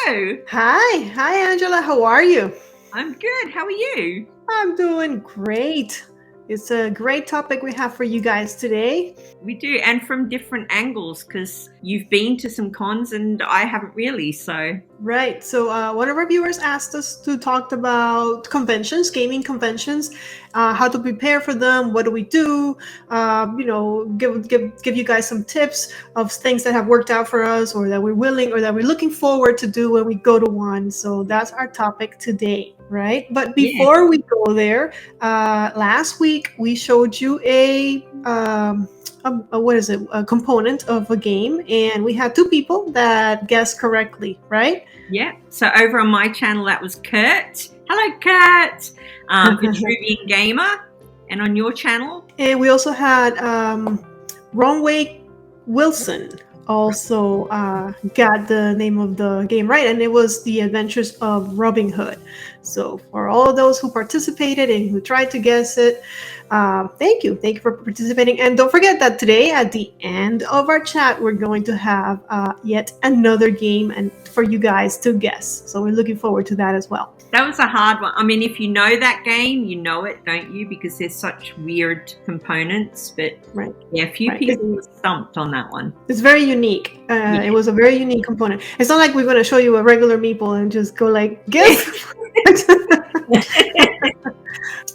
Hello. Hi, Angela. How are you? I'm good. How are you? I'm doing great. It's a great topic we have for you guys today. We do, and from different angles because you've been to some cons and I haven't really. So, Right. So one of our viewers asked us to talk about conventions, gaming conventions, how to prepare for them. What do we do? Give you guys some tips of things that have worked out for us, or that we're willing, or that we're looking forward to do when we go to one. So that's our topic today, right? But yeah, before we go there, last week we showed you a component of a game, and we had two people that guessed correctly, right? yeah. So over on my channel, that was Kurt. Hello, Kurt. Vitruvian Gamer, and on your channel, And we also had Wrong Way Wilson also got the name of the game right, and it was The Adventures of Robin Hood. So for all those who participated and who tried to guess it, thank you for participating. And don't forget that today at the end of our chat, we're going to have yet another game and for you guys to guess. So we're looking forward to that as well. that was a hard one. I mean, if you know that game, you know it, don't you? Because there's such weird components. But Right. yeah, a few people were stumped on that one. It's very unique. It was a very unique component. It's not like we're going to show you a regular meeple and just go like, guess.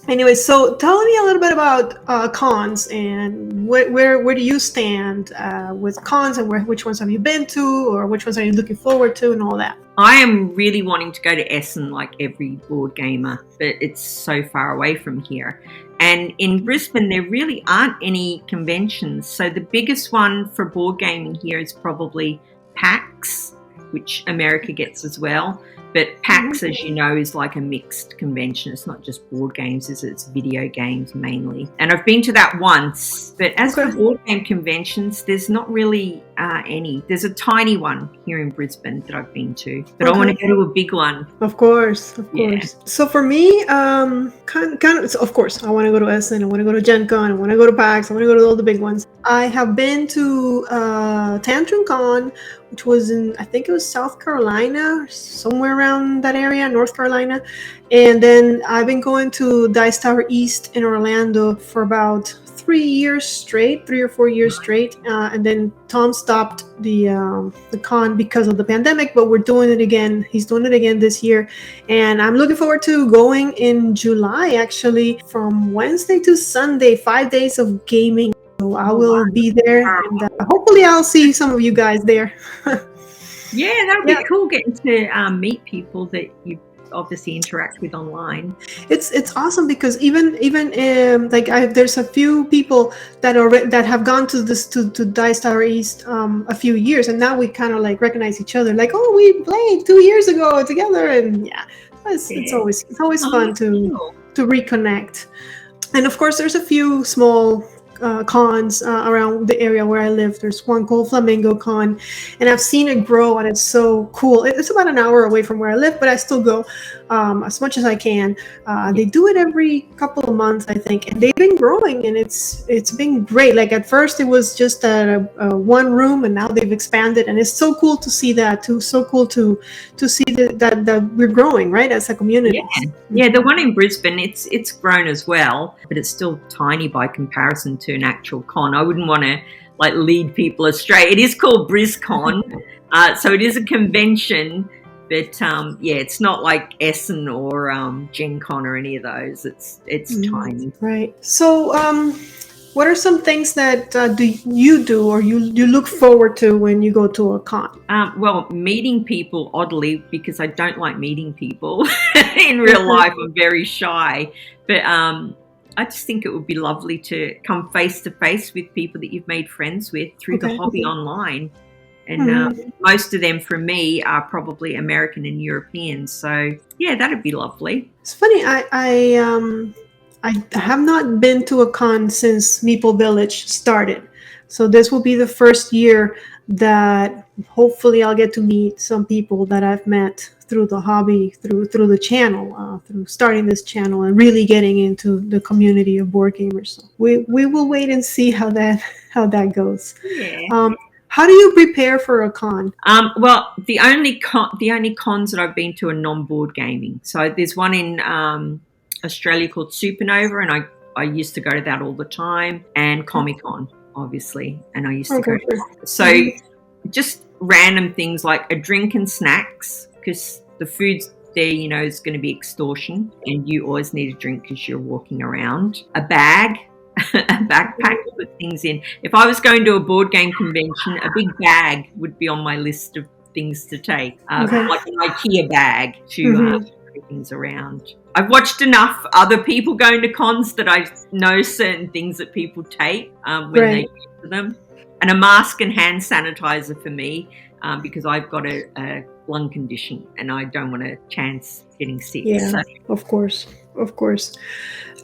Anyway, so tell me a little bit about cons and where do you stand with cons, and which ones have you been to, or which ones are you looking forward to, and all that. I am really wanting to go to Essen like every board gamer, but it's so far away from here. And in Brisbane, there really aren't any conventions. So the biggest one for board gaming here is probably PAX, which America gets as well. But PAX, as you know, is like a mixed convention. It's not just board games, it's video games mainly. And I've been to that once. But as for board game conventions, there's not really any. There's a tiny one here in Brisbane that I've been to. But I want to go to a big one. Of course. Yeah. So for me, of course, I want to go to Essen, I want to go to GenCon, I want to go to PAX, I want to go to all the big ones. I have been to Tantrum Con, which was in, I think it was South Carolina, somewhere around that area, North Carolina. And then I've been going to Dice Tower East in Orlando for about 3 or 4 years straight. And then Tom stopped the con because of the pandemic, but we're doing it again. He's doing it again this year. And I'm looking forward to going in July, actually, from Wednesday to Sunday, 5 days of gaming. So I will be there, and hopefully I'll see some of you guys there. Yeah, that would be cool getting to meet people that you obviously interact with online. It's awesome because even there's a few people that have gone to Dice Tower East a few years, and now we kind of like recognize each other, like, oh, we played 2 years ago together, and it's always fun to reconnect. And of course, there's a few small cons around the area where I live. There's one called Flamingo Con, and I've seen it grow, and it's so cool. It's about an hour away from where I live, but I still go as much as I can. They do it every couple of months, I think, and they've been growing, and it's been great. Like at first it was just a one room, and now they've expanded, and it's so cool to see that too. So cool to see that we're growing, right, as a community. Yeah, the one in Brisbane, it's grown as well, but it's still tiny by comparison to an actual con. I wouldn't want to like lead people astray. It is called BrisCon, so it is a convention, but it's not like Essen or GenCon or any of those. It's tiny. Right. So what are some things that do you do, or you look forward to when you go to a con? Well, meeting people, oddly, because I don't like meeting people in real life. I'm very shy, but I just think it would be lovely to come face to face with people that you've made friends with through the hobby online. And most of them, for me, are probably American and European. So yeah, that'd be lovely. It's funny. I have not been to a con since Meeple Village started. So this will be the first year that hopefully I'll get to meet some people that I've met through the hobby, through the channel, through starting this channel and really getting into the community of board gamers. So we will wait and see how that goes. Yeah. How do you prepare for a con? Well, the only cons that I've been to are non-board gaming. So there's one in Australia called Supernova, and I used to go to that all the time, and Comic Con, obviously, and I used to go Okay, to sure. that. So just random things like a drink and snacks, because the food there, is going to be extortion, and you always need a drink because you're walking around. A bag, a backpack to put things in. If I was going to a board game convention, a big bag would be on my list of things to take, Okay. like an IKEA bag to Mhm. carry things around. I've watched enough other people going to cons that I know certain things that people take when they Right. get to them. And a mask and hand sanitizer for me, because I've got a lung condition and I don't want to chance getting sick. Yeah, So, of course. Of course.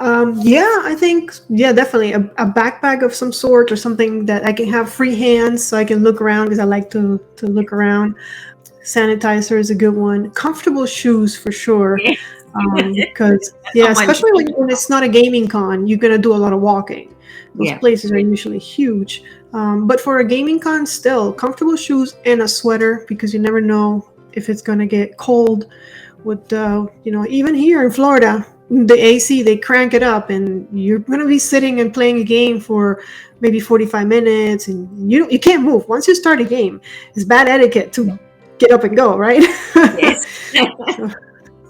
Yeah, I think, yeah, definitely a backpack of some sort or something that I can have free hands so I can look around because I like to look around. Sanitizer is a good one. Comfortable shoes for sure. yeah, Because, that's yeah, on my list. especially when it's not a gaming con, you're going to do a lot of walking. Those Yeah. places are usually huge. But for a gaming con, still, comfortable shoes and a sweater because you never know if it's going to get cold. With, even here in Florida, the AC, they crank it up and you're going to be sitting and playing a game for maybe 45 minutes and you can't move. Once you start a game, it's bad etiquette to get up and go, right? Yes.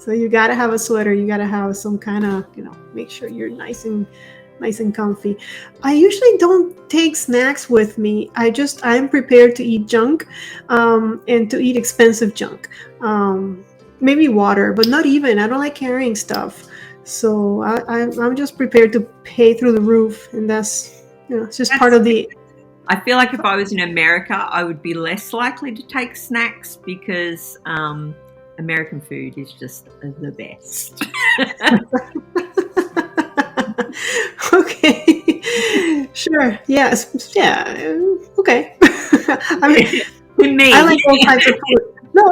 So you got to have a sweater. You got to have some kind of, make sure you're nice and comfy. I usually don't take snacks with me. I'm prepared to eat junk, and to eat expensive junk. Maybe water, but not even. I don't like carrying stuff. So I'm just prepared to pay through the roof, and it's just part of the. I feel like if I was in America, I would be less likely to take snacks because American food is just the best. Okay. Sure. Yes. Yeah. Okay. I mean, Me. I like all types of food. No,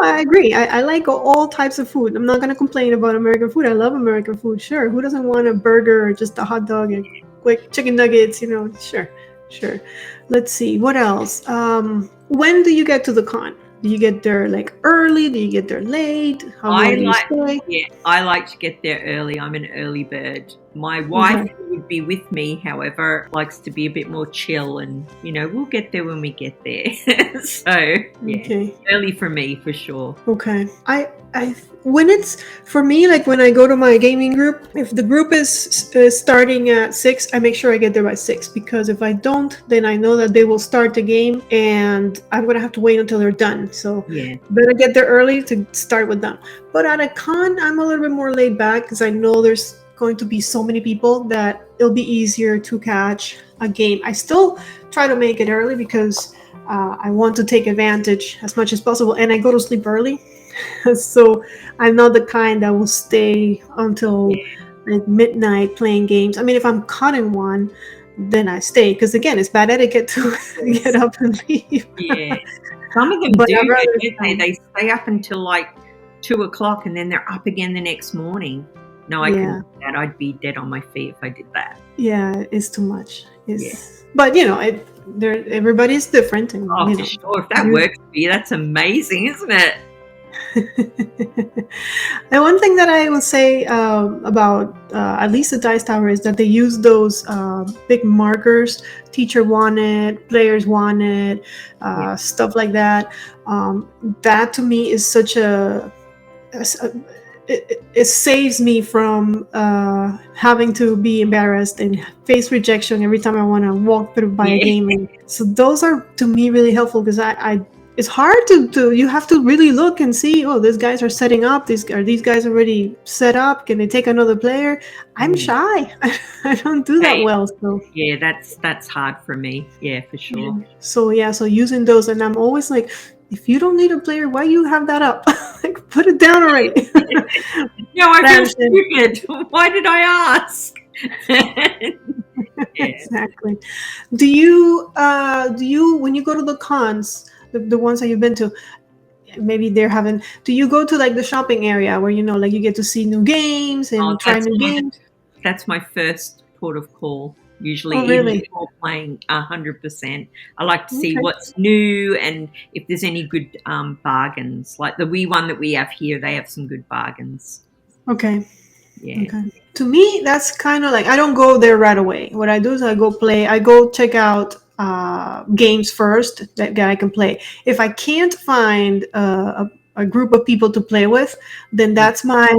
I agree. I like all types of food. I'm not gonna complain about American food. I love American food. Sure. Who doesn't want a burger or just a hot dog and quick chicken nuggets? Sure. Let's see. What else? When do you get to the con? Do you get there like early? Do you get there late? How long do you stay? I like to get there early. I'm an early bird. My wife, Okay. who would be with me, however, likes to be a bit more chill, and we'll get there when we get there. So yeah, Okay. early for me for sure. Okay. I when it's for me, like when I go to my gaming group, if the group is starting at 6, I make sure I get there by 6 because if I don't, then I know that they will start the game and I'm gonna have to wait until they're done. So Yeah, better get there early to start with them. But at a con, I'm a little bit more laid back because I know there's going to be so many people that it'll be easier to catch a game. I still try to make it early because I want to take advantage as much as possible, and I go to sleep early. So I'm not the kind that will stay until like midnight playing games. I mean, if I'm caught in one, then I stay because again, it's bad etiquette to get up and leave. yeah. Some of them But do, I'd rather don't they? They stay up until like 2 o'clock, and then they're up again the next morning. No, I couldn't do that. I'd be dead on my feet if I did that. Yeah, it's too much. But everybody's different, and Oh, for sure. If that works for you, that's amazing, isn't it? And one thing that I would say about at least the Dice Tower is that they use those big markers. Teacher wanted, players wanted, stuff like that. That to me is such it saves me from having to be embarrassed and face rejection every time I want to walk through by a game. And so those are to me really helpful because I it's hard to you have to really look and see, oh, these guys are setting up, these guys already set up, can they take another player? I'm shy. I don't do that well. So yeah, that's hard for me. Yeah, for sure. So using those, and I'm always like, if you don't need a player, why you have that up? Like, put it down already. No, I feel stupid. Why did I ask? Exactly. Do you when you go to the cons, the ones that you've been to, maybe they're having, do you go to like the shopping area where like you get to see new games and try new games? That's my first port of call. Usually, Oh, even really? before playing 100%. I like to see Okay. what's new and if there's any good bargains. Like the wee one that we have here, they have some good bargains. Okay. Yeah. Okay. To me, that's kind of like I don't go there right away. What I do is I go play. I go check out games first that I can play. If I can't find a group of people to play with, then that's my.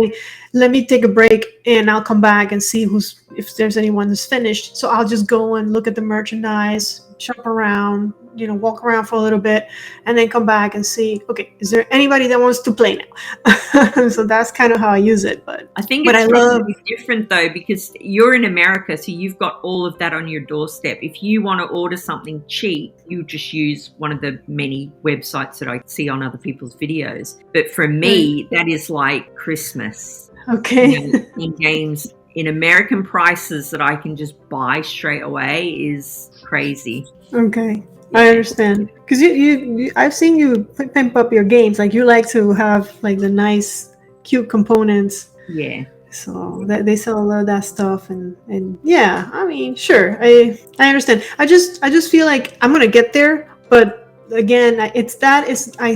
Let me take a break and I'll come back and see who's if there's anyone that's finished. So I'll just go and look at the merchandise, shop around, walk around for a little bit, and then come back and see. Okay, is there anybody that wants to play now? So that's kind of how I use it. But I think I it's love. probably different though because you're in America, so you've got all of that on your doorstep. If you want to order something cheap, you just use one of the many websites that I see on other people's videos. But for me, that is like Christmas. Okay. In games in American prices that I can just buy straight away is crazy. Okay. I understand because I've seen you pimp up your games. Like you like to have like the nice, cute components. Yeah. So that they sell a lot of that stuff, and yeah, I mean, sure, I understand. I just feel like I'm gonna get there, but again, I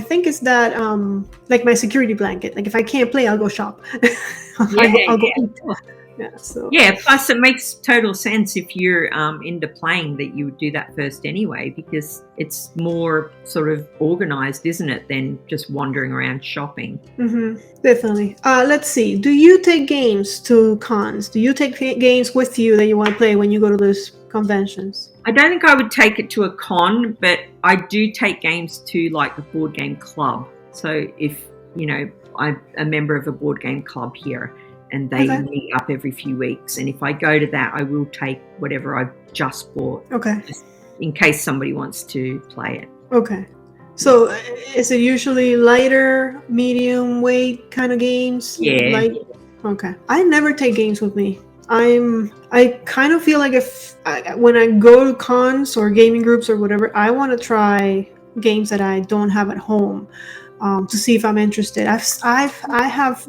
think it's that like my security blanket. Like if I can't play, I'll go shop. I'll go eat. Yeah. So. Yeah, plus it makes total sense if you're into playing that you would do that first anyway, because it's more sort of organized, isn't it, than just wandering around shopping. Mm-hmm. Definitely. Let's see. Do you take games to cons? Do you take games with you that you want to play when you go to those conventions? I don't think I would take it to a con, but I do take games to like the board game club. So if, I'm a member of a board game club here, and they meet up every few weeks. And if I go to that, I will take whatever I've just bought. Okay. Just in case somebody wants to play it. Okay. So is it usually lighter, medium weight kind of games? Yeah. Light? Okay. I never take games with me. I kind of feel like when I go to cons or gaming groups or whatever, I want to try games that I don't have at home to see if I'm interested. I have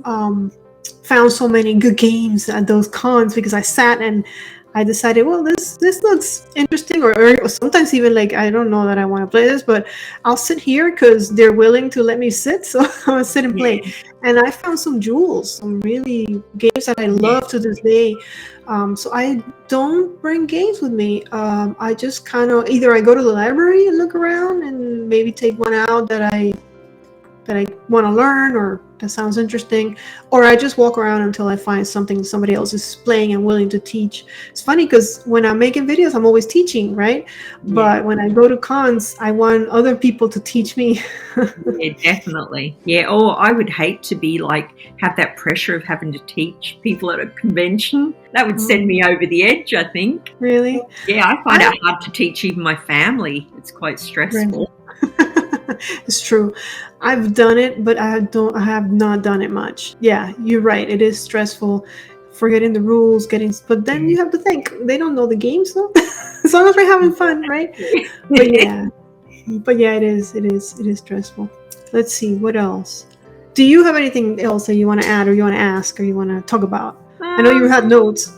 found so many good games at those cons because I sat and I decided, well, this looks interesting, or sometimes even like I don't know that I want to play this, but I'll sit here because they're willing to let me sit, so I'll sit and play. And I found some jewels, some really games that I love to this day. So I don't bring games with me. I just kind of either I go to the library and look around and maybe take one out that I want to learn or that sounds interesting, or I just walk around until I find something somebody else is playing and willing to teach. It's funny because when I'm making videos, I'm always teaching, right? But when I go to cons, I want other people to teach me. Yeah, definitely. Yeah. Or I would hate to be have that pressure of having to teach people at a convention. That would send me over the edge, I think. Really? Yeah, I find it hard to teach even my family. It's quite stressful. It's true. I've done it, but I have not done it much. Yeah, you're right. It is stressful, forgetting the rules, but then you have to think they don't know the game, so as long as we're having fun, right? But yeah, it is stressful. Let's see what else. Do you have anything else that you want to add, or you want to ask, or you want to talk about? I know you had notes.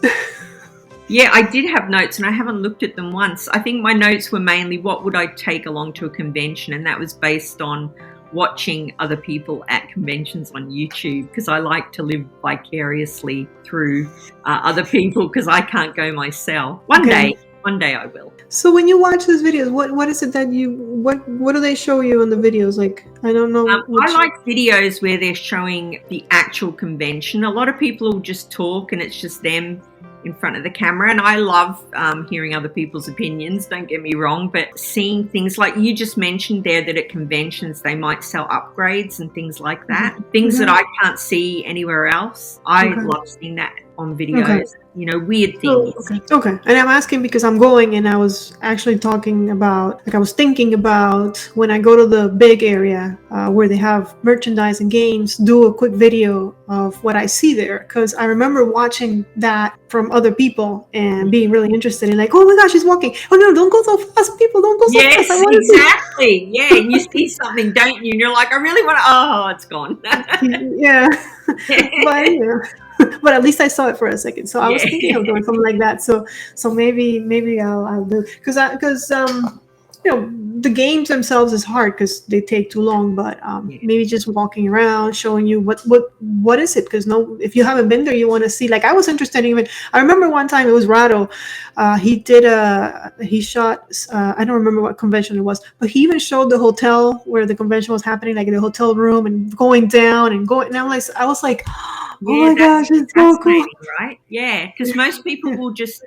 Yeah, I did have notes and I haven't looked at them once. I think my notes were mainly what would I take along to a convention, and that was based on watching other people at conventions on YouTube, because I like to live vicariously through other people because I can't go myself. One day I will. So when you watch those videos, what is it that what do they show you in the videos? Like, I don't know. I like videos where they're showing the actual convention. A lot of people will just talk and it's just them in front of the camera, and I love hearing other people's opinions, don't get me wrong, but seeing things like you just mentioned there, that at conventions they might sell upgrades and things like that, things that I can't see anywhere else. I love seeing that on videos. Weird things. Okay. And I'm asking because I'm going, and I was actually talking about, I was thinking about when I go to the big area where they have merchandise and games, do a quick video of what I see there, because I remember watching that from other people and being really interested in, like, oh my gosh, he's walking. Oh no, don't go so fast, people, don't go so fast. I want exactly. Yeah, and you see something, don't you? And you're like, I really want to. Oh, it's gone. Yeah. But at least I saw it for a second. So I was was thinking of doing something like that. So maybe I'll do, because the games themselves is hard because they take too long. But maybe just walking around, showing you what is it? Because if you haven't been there, you want to see. Like I was interested even. I remember one time it was Rado. He shot. I don't remember what convention it was, but he even showed the hotel where the convention was happening, like in the hotel room and going down and going. And I was like, oh my gosh, it's so cool. Right? Yeah, because most people will just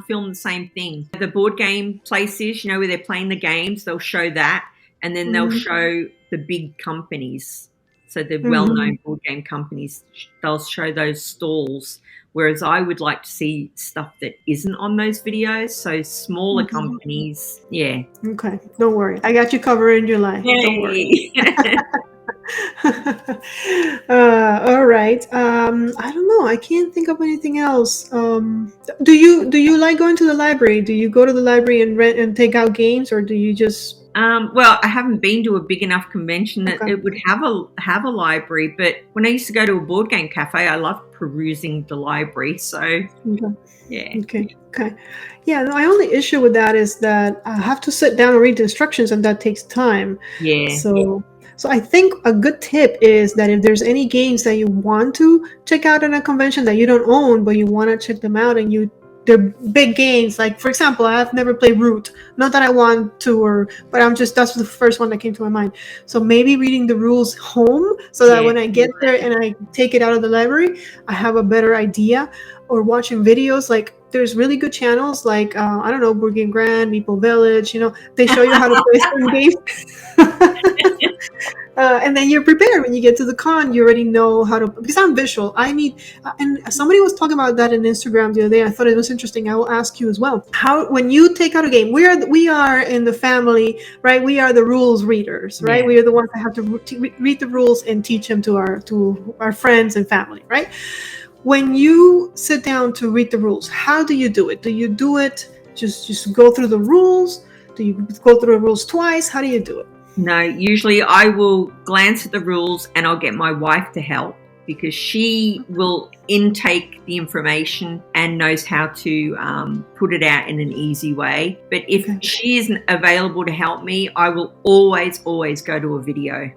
film the same thing. The board game places, where they're playing the games, they'll show that, and then they'll show the big companies. So the well-known board game companies, they'll show those stalls. Whereas I would like to see stuff that isn't on those videos. So smaller companies, yeah. Okay, don't worry. I got you covered in July. Yay. Don't worry. All right. I don't know. I can't think of anything else. Do you like going to the library? Do you go to the library and rent and take out games, or do you just? Well, I haven't been to a big enough convention that it would have a library. But when I used to go to a board game cafe, I loved perusing the library. So yeah. Okay. Yeah. My only issue with that is that I have to sit down and read the instructions, and that takes time. Yeah. So I think a good tip is that if there's any games that you want to check out at a convention that you don't own, but you want to check them out, and they're big games. Like for example, I have never played Root. Not that I want to, but that's the first one that came to my mind. So maybe reading the rules home, so that when I get there and I take it out of the library, I have a better idea. Or watching videos, like there's really good channels like I don't know, Board Game Grand, Meeple Village. They show you how to play some games. And then you're prepared when you get to the con. You already know how to, because I'm visual. I need, and somebody was talking about that in Instagram the other day. I thought it was interesting. I will ask you as well. When you take out a game, we are in the family, right? We are the rules readers, right? We are the ones that have to read the rules and teach them to our friends and family, right? When you sit down to read the rules, how do you do it? Do you do it just go through the rules? Do you go through the rules twice? How do you do it? No, usually I will glance at the rules and I'll get my wife to help, because she will intake the information and knows how to put it out in an easy way. But if she isn't available to help me, I will always go to a video.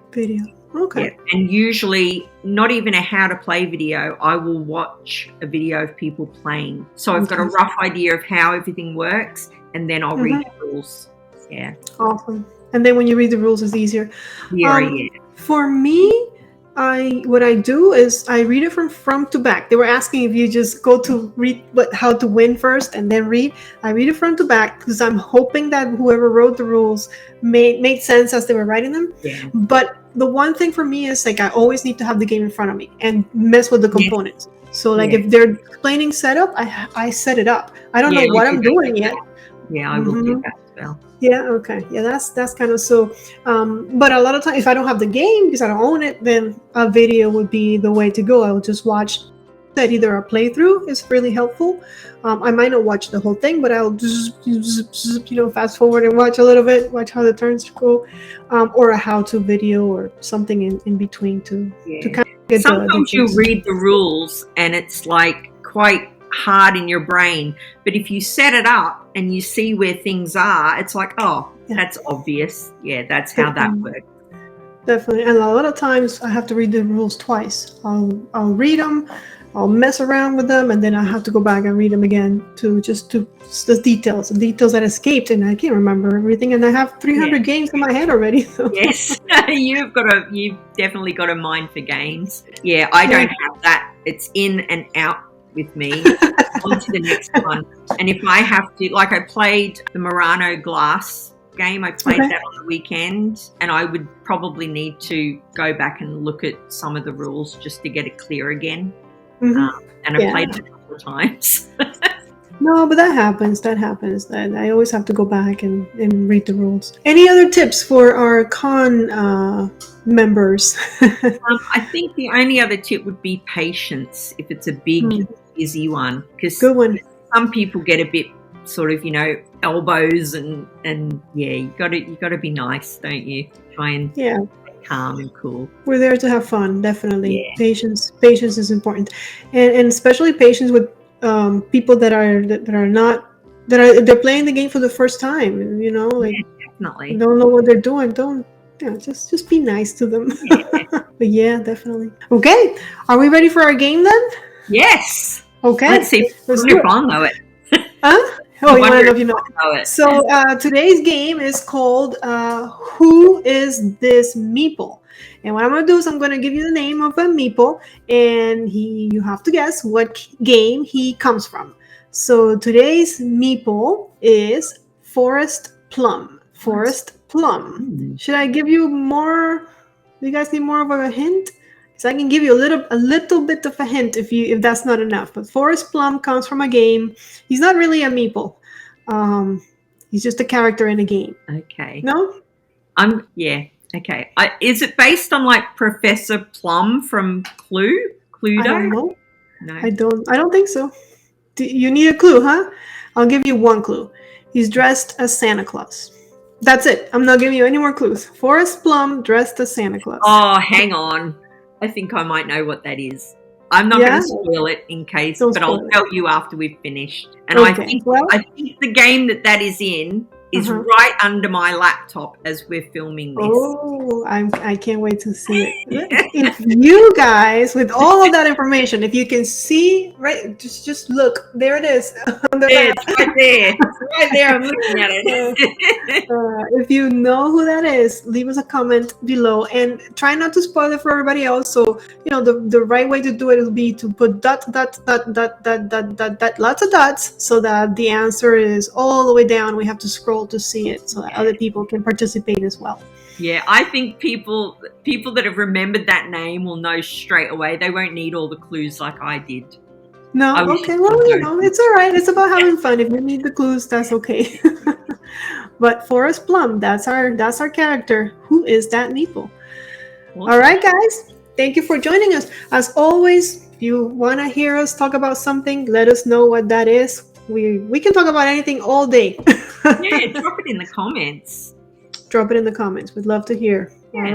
Okay. Yeah. And usually not even a how to play video. I will watch a video of people playing. So I've got a rough idea of how everything works, and then I'll read the rules. Yeah. Awesome. And then when you read the rules, it's easier. For me, what I do is I read it from front to back. They were asking if you just go to read how to win first and then read. I read it front to back because I'm hoping that whoever wrote the rules made sense as they were writing them. Yeah. But the one thing for me is like I always need to have the game in front of me and mess with the components. So like if they're explaining setup, I set it up. I don't know what I'm doing yet. Yeah, I will do that as well. Yeah, okay. Yeah, that's kind of so. But a lot of times, if I don't have the game because I don't own it, then a video would be the way to go. I will just watch that. Either a playthrough is really helpful. I might not watch the whole thing, but I'll just fast forward and watch a little bit, watch how the turns go, or a how-to video or something in between to kind of get. Sometimes you read the rules and it's like quite hard in your brain, but if you set it up and you see where things are, it's like, that's obvious. Yeah, that's how that works. Definitely. And a lot of times I have to read the rules twice. I'll read them, I'll mess around with them, and then I have to go back and read them again to the details that escaped, and I can't remember everything, and I have 300 games in my head already. So. Yes, you've definitely got a mind for games. Yeah, I don't have that. It's in and out with me. On to the next one. And if I have to, like I played the Murano glass game, I played that on the weekend, and I would probably need to go back and look at some of the rules just to get it clear again. And I played it a couple of times. No, but that happens. That I always have to go back and read the rules. Any other tips for our con members? I think the only other tip would be patience if it's a big, busy one. Because some people get a bit sort of, elbows and you got to be nice, don't you? Try and stay calm and cool. We're there to have fun, definitely. Patience is important, and especially patience with people that are not they're playing the game for the first time. You know, like Definitely. don't know what they're doing. Don't just be nice to them. But yeah, definitely. Okay, are we ready for our game then? Yes. Okay. Let's see if I'll know it. Huh? Oh, you want to know if you know it. So today's game is called Who is this Meeple? And what I'm going to do is I'm going to give you the name of a Meeple, and you have to guess what game he comes from. So today's Meeple is Forest Plum. Forest Plum. Should I give you more? Do you guys need more of a hint? So I can give you a little bit of a hint if that's not enough. But Forest Plum comes from a game. He's not really a meeple. He's just a character in a game. Okay. No? Yeah. Okay. Is it based on like Professor Plum from Cluedo? I don't know. No. I don't think so. You need a clue, huh? I'll give you one clue. He's dressed as Santa Claus. That's it. I'm not giving you any more clues. Forest Plum dressed as Santa Claus. Oh, hang on. I think I might know what that is. I'm not going to spoil it in case, but I'll tell you after we've finished. And I think the game that is in is right under my laptop as we're filming this. Oh, I can't wait to see it. If you guys, with all of that information, if you can see, right, just look. There it is. It's right there. It's right there. I'm looking at it. If you know who that is, leave us a comment below and try not to spoil it for everybody else. So, you know, the right way to do it will be to put dot, lots of dots, so that the answer is all the way down. We have to scroll to see it so that other people can participate as well. Yeah, I think people that have remembered that name will know straight away. They won't need all the clues like I did. No, okay, well, you know, it's all right. It's about having fun. If you need the clues, that's okay. But Forest Plum, that's our character. Who is that Meeple? Awesome. All right, guys. Thank you for joining us. As always, if you want to hear us talk about something, let us know what that is. We can talk about anything all day. Yeah, drop it in the comments. Drop it in the comments. We'd love to hear. Yeah.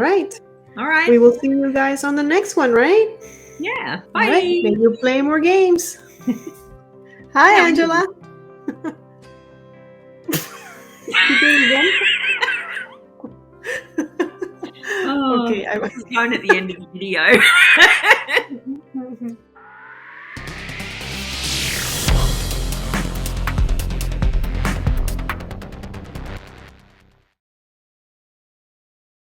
All right. We will see you guys on the next one, right? Yeah. Bye. All right. May you play more games. Hi, Angela. You doing again? Okay, I was going at the end of the video.